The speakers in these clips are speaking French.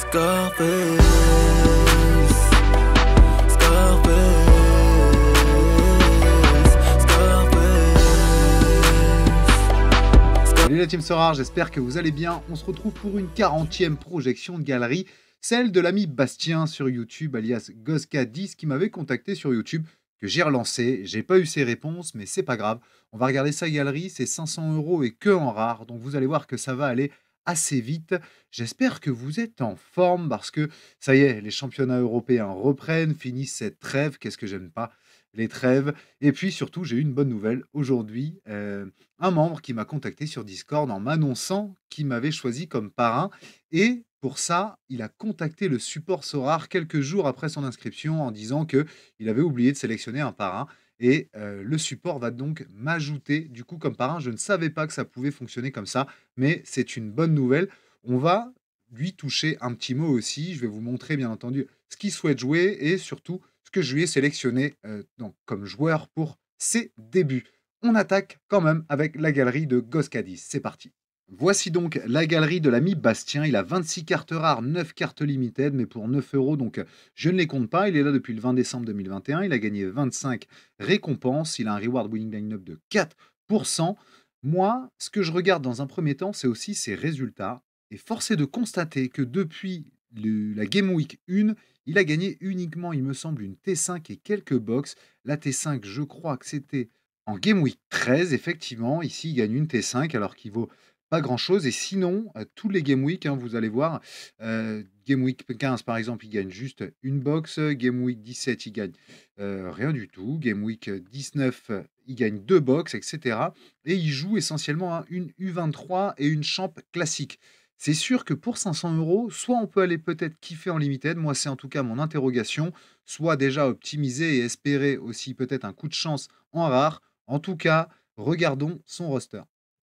Scarface, Scarface, Scarface. Salut la team Sorare, j'espère que vous allez bien. On se retrouve pour une 40e projection de galerie, celle de l'ami Bastien sur YouTube, alias Goska10, qui m'avait contacté sur YouTube, que j'ai relancé. J'ai pas eu ses réponses, mais c'est pas grave. On va regarder sa galerie, c'est 500 € et que en rare, donc vous allez voir que ça va aller assez vite. J'espère que vous êtes en forme parce que ça y est, les championnats européens reprennent, finissent cette trêve. Qu'est-ce que j'aime pas les trêves. Et puis surtout, j'ai eu une bonne nouvelle aujourd'hui. Un membre qui m'a contacté sur Discord en m'annonçant qu'il m'avait choisi comme parrain. Et pour ça, il a contacté le support Sorare quelques jours après son inscription en disant que il avait oublié de sélectionner un parrain. Et le support va donc m'ajouter du coup comme parrain. Je ne savais pas que ça pouvait fonctionner comme ça, mais c'est une bonne nouvelle. On va lui toucher un petit mot aussi. Je vais vous montrer bien entendu ce qu'il souhaite jouer et surtout ce que je lui ai sélectionné donc, comme joueur pour ses débuts. On attaque quand même avec la galerie de Goskadis. C'est parti. Voici donc la galerie de l'ami Bastien. Il a 26 cartes rares, 9 cartes limited, mais pour 9 €, donc je ne les compte pas. Il est là depuis le 20 décembre 2021. Il a gagné 25 récompenses. Il a un reward winning line-up de 4%. Moi, ce que je regarde dans un premier temps, c'est aussi ses résultats. Et force est de constater que depuis la Game Week 1, il a gagné uniquement, il me semble, une T5 et quelques box. La T5, je crois que c'était en Game Week 13, effectivement. Ici, il gagne une T5 alors qu'il vaut pas grand-chose. Et sinon, tous les Game Week, hein, vous allez voir, Game Week 15, par exemple, il gagne juste une box. Game Week 17, il gagne rien du tout. Game Week 19, il gagne deux box, etc. Et il joue essentiellement une U23 et une champ classique. C'est sûr que pour 500 €, soit on peut aller peut-être kiffer en limited, moi c'est en tout cas mon interrogation, soit déjà optimiser et espérer aussi peut-être un coup de chance en rare. En tout cas, regardons son roster.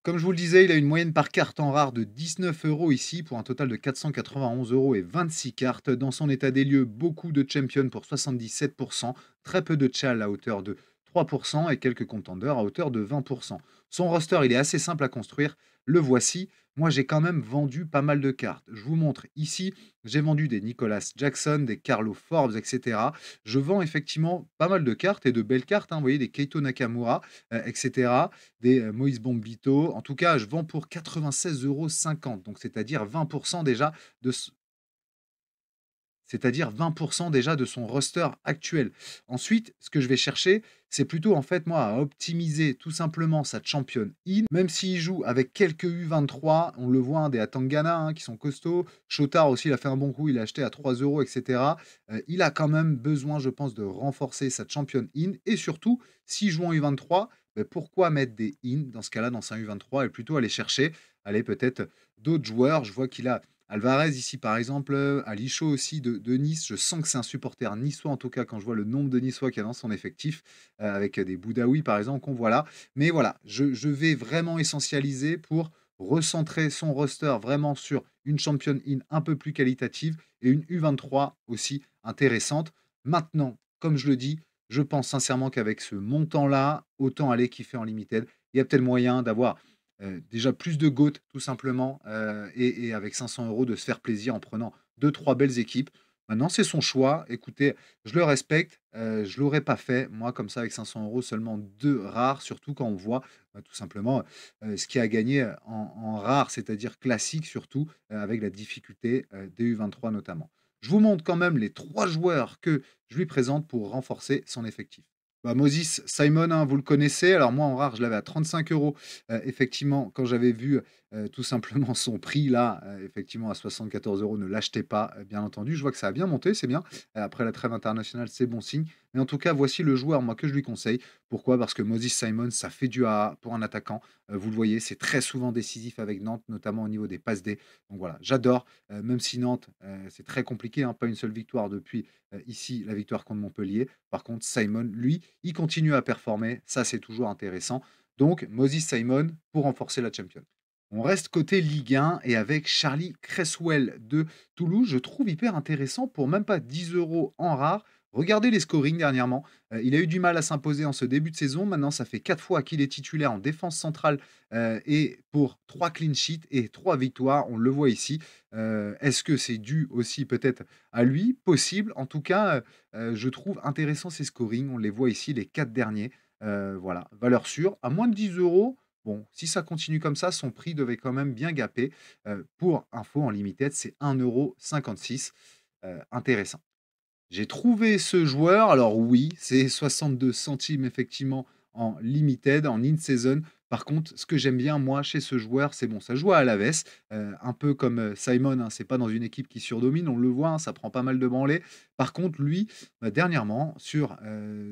Comme je vous le disais, il a une moyenne par carte en rare de 19 € ici, pour un total de 491 € et 26 cartes. Dans son état des lieux, beaucoup de champions pour 77%, très peu de chal à hauteur de 3% et quelques contenders à hauteur de 20%. Son roster, il est assez simple à construire. Le voici. Moi, j'ai quand même vendu pas mal de cartes. Je vous montre ici, j'ai vendu des Nicolas Jackson, des Carlo Forbes, etc. Je vends effectivement pas mal de cartes et de belles cartes, hein. Vous voyez, des Keito Nakamura, etc. Des Moïse Bombito. En tout cas, je vends pour 96,50 €, donc c'est-à-dire 20% déjà de, c'est-à-dire 20% déjà de son roster actuel. Ensuite, ce que je vais chercher, c'est plutôt en fait moi à optimiser tout simplement sa champion in, même s'il joue avec quelques U23, on le voit, hein, des Atangana hein, qui sont costauds. Chotard aussi, il a fait un bon coup, il a acheté à 3 €, etc. Il a quand même besoin, je pense, de renforcer sa champion in. Et surtout, s'il joue en U23, ben, pourquoi mettre des in dans ce cas-là, dans un U23, et plutôt aller chercher, aller peut-être d'autres joueurs. Je vois qu'il a Alvarez ici par exemple, Alicho aussi de Nice, je sens que c'est un supporter niçois en tout cas quand je vois le nombre de Niçois qu'il y a dans son effectif, avec des Boudaoui par exemple qu'on voit là. Mais voilà, je vais vraiment essentialiser pour recentrer son roster vraiment sur une Champion In un peu plus qualitative et une U23 aussi intéressante. Maintenant, comme je le dis, je pense sincèrement qu'avec ce montant-là, autant aller kiffer en limited. Il y a peut-être moyen d'avoir déjà plus de GOAT tout simplement, et avec 500 € de se faire plaisir en prenant deux trois belles équipes. Maintenant, c'est son choix. Écoutez, je le respecte, je l'aurais pas fait, moi, comme ça, avec 500 € seulement 2 rares, surtout quand on voit, tout simplement, ce qu'il a gagné, en rare, c'est-à-dire classique surtout, avec la difficulté, des U23 notamment. Je vous montre quand même les 3 joueurs que je lui présente pour renforcer son effectif. Bah, Moses Simon, hein, vous le connaissez. Alors moi, en rare, je l'avais à 35 €. Effectivement, quand j'avais vu, tout simplement son prix là, effectivement à 74 €, ne l'achetez pas, bien entendu. Je vois que ça a bien monté, c'est bien. Après la trêve internationale, c'est bon signe. Mais en tout cas, voici le joueur, moi, que je lui conseille. Pourquoi? Parce que Moses Simon, ça fait du AA pour un attaquant. Vous le voyez, c'est très souvent décisif avec Nantes, notamment au niveau des passes D. Donc voilà, j'adore, même si Nantes, c'est très compliqué, hein, pas une seule victoire depuis, ici, la victoire contre Montpellier. Par contre, Simon, lui, il continue à performer. Ça, c'est toujours intéressant. Donc, Moses Simon pour renforcer la Champions. On reste côté Ligue 1 et avec Charlie Cresswell de Toulouse, je trouve hyper intéressant pour même pas 10 € en rare. Regardez les scorings dernièrement. Il a eu du mal à s'imposer en ce début de saison. Maintenant, ça fait 4 fois qu'il est titulaire en défense centrale, et pour 3 clean sheets et 3 victoires. On le voit ici. Est-ce que c'est dû aussi peut-être à lui? Possible. En tout cas, je trouve intéressant ces scorings. On les voit ici, les 4 derniers. Voilà, valeur sûre. À moins de 10 €. Bon, si ça continue comme ça, son prix devait quand même bien gaper. Pour info, en limited, c'est 1,56 €. Intéressant. J'ai trouvé ce joueur, alors oui, c'est 62 centimes effectivement en limited, en in-season. Par contre, ce que j'aime bien moi chez ce joueur, c'est bon, ça joue à Alaves, un peu comme, Simon, hein, c'est pas dans une équipe qui surdomine, on le voit, hein, ça prend pas mal de branlées. Par contre, lui, dernièrement, sur,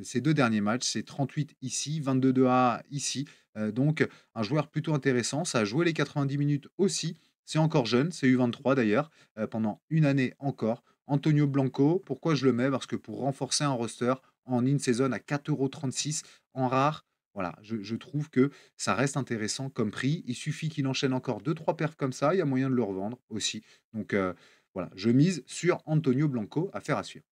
ses 2 derniers matchs, c'est 38 ici, 22 de A ici, donc un joueur plutôt intéressant. Ça a joué les 90 minutes aussi. C'est encore jeune, c'est U23 d'ailleurs, pendant une année encore. Antonio Blanco, pourquoi je le mets? Parce que pour renforcer un roster en in-season à 4,36 € en rare, voilà, je trouve que ça reste intéressant comme prix. Il suffit qu'il enchaîne encore deux trois perfs comme ça, il y a moyen de le revendre aussi. Donc voilà, je mise sur Antonio Blanco, affaire à suivre.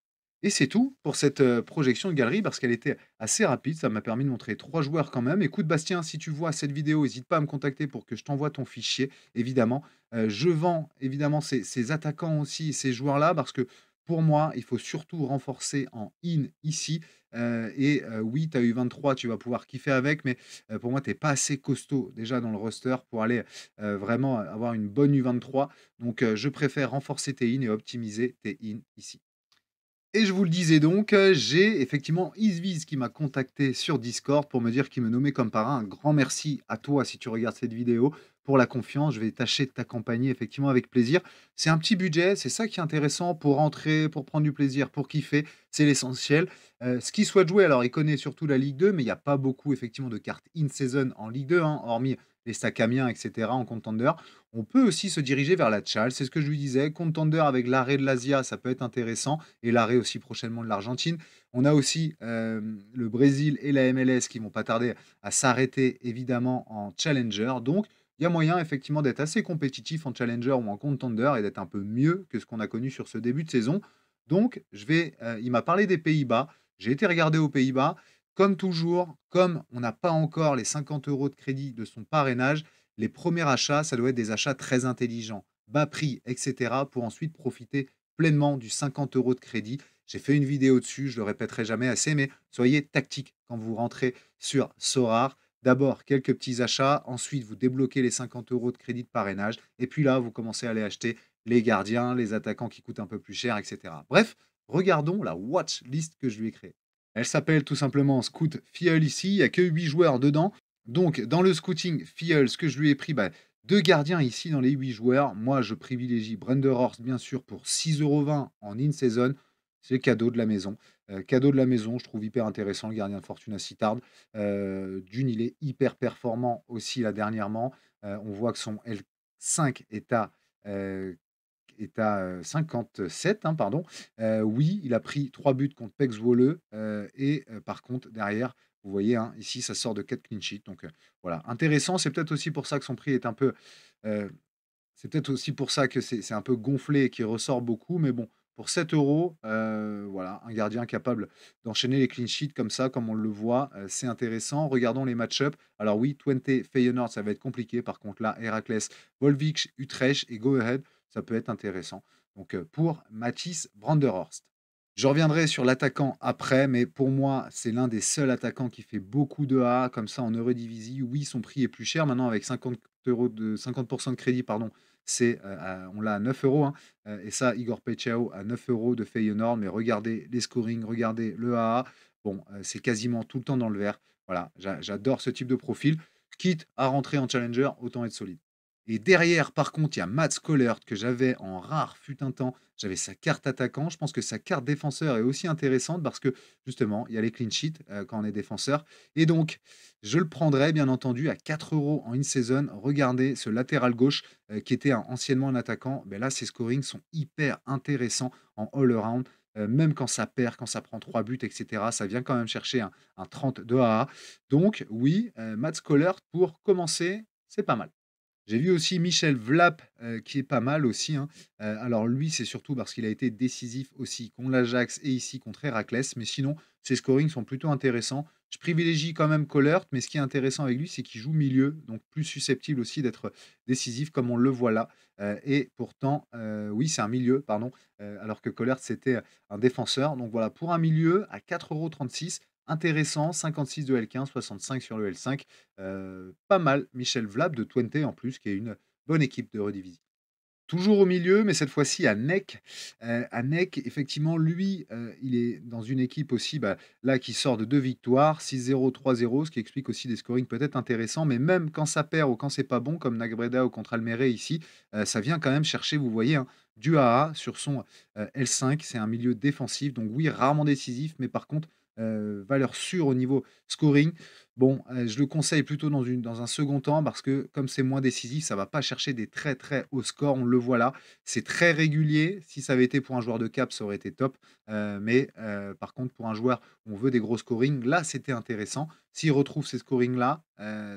Et c'est tout pour cette, projection de galerie parce qu'elle était assez rapide. Ça m'a permis de montrer 3 joueurs quand même. Écoute Bastien, si tu vois cette vidéo, n'hésite pas à me contacter pour que je t'envoie ton fichier, évidemment. Je vends évidemment ces attaquants aussi, ces joueurs-là, parce que pour moi, il faut surtout renforcer en in ici. Oui, tu as eu 23, tu vas pouvoir kiffer avec, mais pour moi, tu es pas assez costaud déjà dans le roster pour aller, vraiment avoir une bonne U23. Donc je préfère renforcer tes in et optimiser tes in ici. Et je vous le disais donc, j'ai effectivement Isviz qui m'a contacté sur Discord pour me dire qu'il me nommait comme parrain. Un grand merci à toi si tu regardes cette vidéo pour la confiance. Je vais tâcher de t'accompagner effectivement avec plaisir. C'est un petit budget, c'est ça qui est intéressant pour rentrer, pour prendre du plaisir, pour kiffer, c'est l'essentiel. Ce qu'il souhaite jouer, alors il connaît surtout la Ligue 2, mais il n'y a pas beaucoup effectivement de cartes in-season en Ligue 2, hein, hormis les stacks Amiens, etc. en contender. On peut aussi se diriger vers la Tchal, c'est ce que je lui disais. Contender avec l'arrêt de l'Asia, ça peut être intéressant et l'arrêt aussi prochainement de l'Argentine. On a aussi, le Brésil et la MLS qui vont pas tarder à s'arrêter évidemment en challenger. Donc il y a moyen effectivement d'être assez compétitif en challenger ou en contender et d'être un peu mieux que ce qu'on a connu sur ce début de saison. Donc il m'a parlé des Pays-Bas. J'ai été regarder aux Pays-Bas. Comme toujours, comme on n'a pas encore les 50 € de crédit de son parrainage, les premiers achats, ça doit être des achats très intelligents, bas prix, et cetera, pour ensuite profiter pleinement du 50 € de crédit. J'ai fait une vidéo dessus, je le répéterai jamais assez, mais soyez tactique quand vous rentrez sur Sorare. D'abord, quelques petits achats, ensuite vous débloquez les 50 € de crédit de parrainage, et puis là, vous commencez à aller acheter les gardiens, les attaquants qui coûtent un peu plus cher, et cetera. Bref, regardons la watch list que je lui ai créée. Elle s'appelle tout simplement Scout Fiel ici, il n'y a que 8 joueurs dedans. Donc, dans le scouting Fiel, ce que je lui ai pris, 2 gardiens ici dans les 8 joueurs. Moi, je privilégie Brenderhorst, bien sûr, pour 6,20 € en in-season. C'est cadeau de la maison. Cadeau de la maison, je trouve hyper intéressant le gardien de Fortuna Sittard. D'une, il est hyper performant aussi là dernièrement. On voit que son L5 euh, est à 57, hein, pardon. Oui, il a pris 3 buts contre Pek Zwolle, par contre derrière, vous voyez, hein, ici ça sort de 4 clean sheets donc voilà, intéressant. C'est peut-être aussi pour ça que son prix est un peu, heu, c'est peut-être aussi pour ça que c'est un peu gonflé et qu'il ressort beaucoup, mais bon, pour 7 €, voilà, un gardien capable d'enchaîner les clean sheets comme ça, comme on le voit, c'est intéressant. Regardons les match-up. Alors oui, Twente, Feyenoord, ça va être compliqué. Par contre là, Heracles, Volvic, Utrecht et Go Ahead, ça peut être intéressant. Donc pour Mathis Branderhorst. Je reviendrai sur l'attaquant après, mais pour moi, c'est l'un des seuls attaquants qui fait beaucoup de A comme ça en Eredivisie. Oui, son prix est plus cher maintenant avec 50% de crédit, pardon. On l'a à 9 €, hein, et ça, Igor Pechao à 9 € de Feyenoord. Mais regardez les scorings, regardez le AA. Bon, c'est quasiment tout le temps dans le vert. Voilà, j'adore ce type de profil. Quitte à rentrer en challenger, autant être solide. Et derrière, par contre, il y a Mats Kollert que j'avais en rare fut un temps. J'avais sa carte attaquant. Je pense que sa carte défenseur est aussi intéressante parce que justement, il y a les clean sheets quand on est défenseur. Et donc, je le prendrais bien entendu à 4 € en in-season. Regardez ce latéral gauche qui était anciennement un attaquant. Ben là, ses scorings sont hyper intéressants en all-around. Même quand ça perd, quand ça prend 3 buts, etc., ça vient quand même chercher un 30 de AA. Donc, oui, Mats Kollert, pour commencer, c'est pas mal. J'ai vu aussi Michel Vlap, qui est pas mal aussi, hein. Alors lui, c'est surtout parce qu'il a été décisif aussi contre l'Ajax et ici contre Héraclès, mais sinon, ses scorings sont plutôt intéressants. Je privilégie quand même Collert, mais ce qui est intéressant avec lui, c'est qu'il joue milieu, donc plus susceptible aussi d'être décisif comme on le voit là. Et pourtant, oui, c'est un milieu, pardon, alors que Collert, c'était un défenseur. Donc voilà, pour un milieu à 4,36 €, intéressant, 56 de L15, 65 sur le L5. Pas mal, Michel Vlap de Twente en plus, qui est une bonne équipe de Redivisie. Toujours au milieu, mais cette fois-ci à Neck. À Neck, effectivement, lui, il est dans une équipe aussi, bah, là, qui sort de 2 victoires, 6-0, 3-0, ce qui explique aussi des scorings peut-être intéressants. Mais même quand ça perd ou quand c'est pas bon, comme Nagbreda ou contre Almere ici, ça vient quand même chercher, vous voyez, hein, du AA sur son L5. C'est un milieu défensif, donc oui, rarement décisif, mais par contre, valeur sûre au niveau scoring. Bon, je le conseille plutôt dans un second temps parce que comme c'est moins décisif, ça va pas chercher des très, très hauts scores. On le voit là. C'est très régulier. Si ça avait été pour un joueur de cap, ça aurait été top. Mais par contre, pour un joueur où on veut des gros scorings, là, c'était intéressant. S'il retrouve ces scorings-là,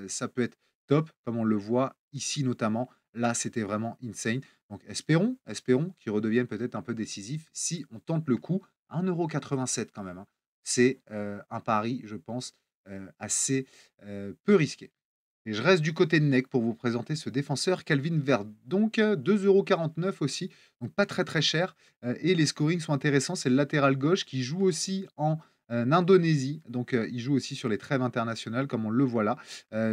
ça peut être top, comme on le voit ici notamment. Là, c'était vraiment insane. Donc espérons qu'il redevienne peut-être un peu décisif si on tente le coup. 1,87 € quand même, hein. C'est, un pari, je pense, assez, peu risqué. Et je reste du côté de Neck pour vous présenter ce défenseur Calvin Verdonk, 2,49 € aussi, donc pas très, très cher, et les scorings sont intéressants. C'est le latéral gauche qui joue aussi en, Indonésie, donc il joue aussi sur les trêves internationales comme on le voit là,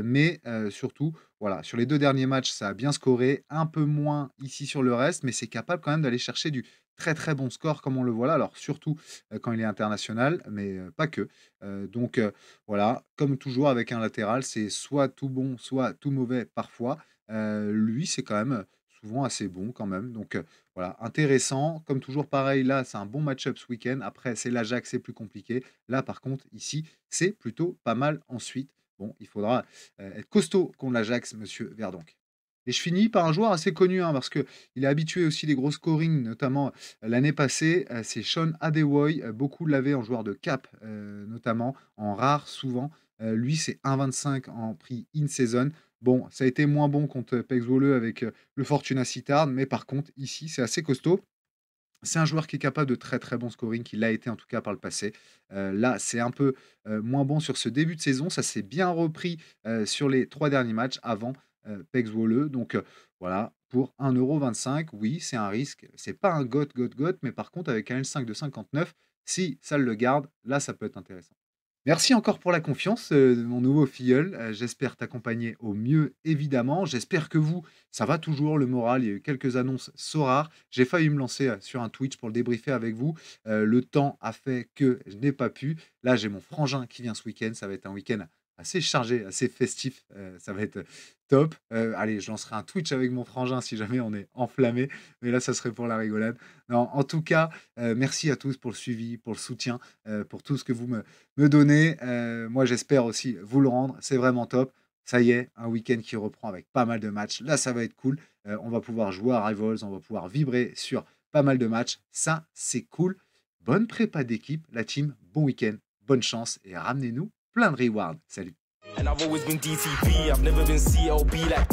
mais surtout, voilà, sur les 2 derniers matchs, ça a bien scoré, un peu moins ici sur le reste, mais c'est capable quand même d'aller chercher du très, très bon score comme on le voit là. Alors surtout, quand il est international, mais pas que, donc voilà, comme toujours avec un latéral, c'est soit tout bon, soit tout mauvais parfois. Lui, c'est quand même, souvent assez bon quand même. Donc, voilà, intéressant. Comme toujours pareil, là, c'est un bon match-up ce week-end. Après, c'est l'Ajax, c'est plus compliqué. Là, par contre, ici, c'est plutôt pas mal ensuite. Bon, il faudra, être costaud contre l'Ajax, monsieur Verdonk. Et je finis par un joueur assez connu, hein, parce qu'il est habitué aussi des gros scorings, notamment l'année passée, c'est Sean Adewoye. Beaucoup l'avaient en joueur de cap, notamment, en rare souvent. Lui, c'est 1,25 en prix in-season. Bon, ça a été moins bon contre Pex Volley avec le Fortuna Sittard, mais par contre, ici, c'est assez costaud. C'est un joueur qui est capable de très très bon scoring, qui l'a été en tout cas par le passé. Là, c'est un peu moins bon sur ce début de saison. Ça s'est bien repris sur les 3 derniers matchs avant Pex Volley. Donc voilà, pour 1,25 €, oui, c'est un risque. C'est pas un got, mais par contre, avec un L5 de 59, si ça le garde, là, ça peut être intéressant. Merci encore pour la confiance, mon nouveau filleul. J'espère t'accompagner au mieux, évidemment. J'espère que vous, ça va toujours, le moral. Il y a eu quelques annonces rares. J'ai failli me lancer, sur un Twitch pour le débriefer avec vous. Le temps a fait que je n'ai pas pu. Là, j'ai mon frangin qui vient ce week-end. Ça va être un week-end assez chargé, assez festif. Ça va être top. Allez, je lancerai un Twitch avec mon frangin si jamais on est enflammé. Mais là, ça serait pour la rigolade. Non, en tout cas, merci à tous pour le suivi, pour le soutien, pour tout ce que vous me donner. Moi, j'espère aussi vous le rendre. C'est vraiment top. Ça y est, un week-end qui reprend avec pas mal de matchs. Là, ça va être cool. On va pouvoir jouer à Rivals, on va pouvoir vibrer sur pas mal de matchs. Ça, c'est cool. Bonne prépa d'équipe, la team. Bon week-end, bonne chance et ramenez-nous plein de rewards. Salut. And I've always been DTP, I've never been CLB like.